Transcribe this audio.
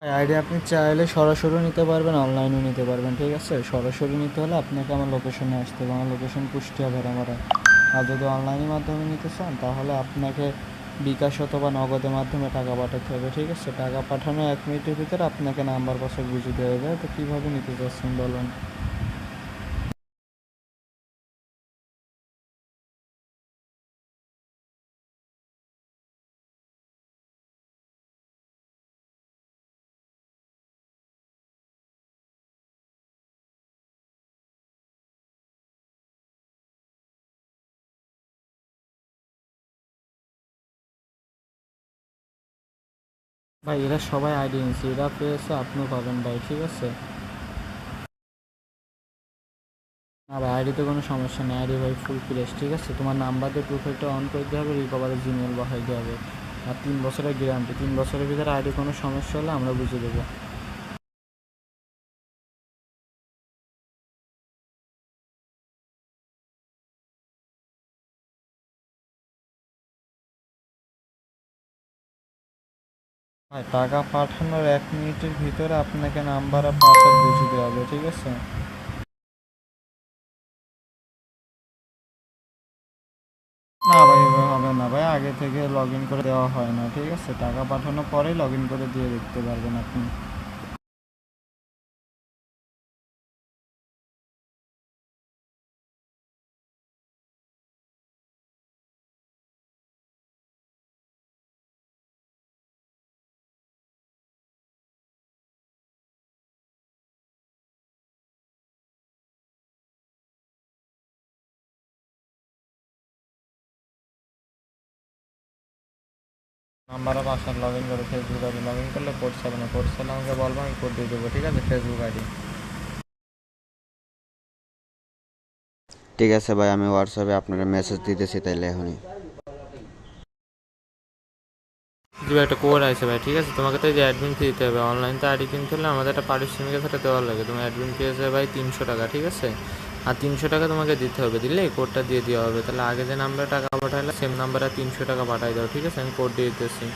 ID আপনি চাইলে সরাসরি নিতে পারবেন, অনলাইনেও নিতে পারবেন। ঠিক আছে, সরাসরি নিতে হলে আপনাকে আমার লোকেশনে আসতে হবে, আমার লোকেশন কুষ্টিয়া ভেড়ামারা। আর যদি অনলাইনের মাধ্যমে নিতে চান তাহলে আপনাকে বিকাশ অথবা নগদের মাধ্যমে টাকা পাঠাতে হবে। ঠিক আছে, টাকা পাঠানো 1 মিনিটের ভিতরে আপনাকে নাম্বার পাসওয়ার্ড বুঝিয়ে দেওয়া হবে। তো কীভাবে নিতে চাচ্ছেন বলুন? ভাই এরা সবাই আইডি নিচ্ছে, এরা পেয়েছে আপনিও পাবেন ভাই। ঠিক আছে, না ভাই আইডিতে কোনো সমস্যা নেই, আইডি ভাই ফুল ফ্রেশ। ঠিক আছে, তোমার নাম্বার দিয়ে প্রোফাইলটা অন করে দিতে হবে, রিকভারে জিমেল বসাইতে হবে। আর 3 বছরের গ্যারান্টি, 3 বছরের ভিতরে আইডি কোনো সমস্যা হলে আমরা বুঝে দেবো। ভাই টাকা পাঠানোর 1 মিনিটের ভিতরে আপনাকে নাম্বার আর পাসওয়ার্ড বুঝিয়ে দেওয়া হবে। ঠিক আছে, না ভাই এভাবে হবে না ভাই, আগে থেকে লগ ইন করে দেওয়া হয় না। ঠিক আছে, টাকা পাঠানোর পরেই লগ ইন করে দিয়ে দেখতে পারবেন আপনি। নাম্বার আর পাসওয়ার্ড লগ ইন করে ফেসবুক আইডি লগ ইন করলে কোড চাবে না, কোড চাইলে আমাকে বলবো, আমি কোড দিয়ে দেবো। ঠিক আছে, ফেসবুক আইডি। ঠিক আছে ভাই, আমি হোয়াটসঅ্যাপে আপনার মেসেজ দিতেছি তাইলে এখনই। জি ভাই, একটা কোড আছে ভাই। ঠিক আছে, তোমাকে তো এই যে অ্যাডমিন ফি দিতে হবে। অনলাইন তো আইডি কিনতে হলে আমাদের একটা পারিশ্রমিকের সাথে দেওয়ার লাগে। তোমার অ্যাডমিন ফি আছে ভাই 300 টাকা। ঠিক আছে, আর 300 টাকা তোমাকে দিতে হবে। দিলে এই কোডটা দিয়ে দেওয়া হবে। তাহলে আগে যে নাম্বারে টাকা পাঠালে সেম নাম্বারে 300 টাকা পাঠাই দাও। ঠিক আছে, আমি কোড দিয়ে দিতেছি।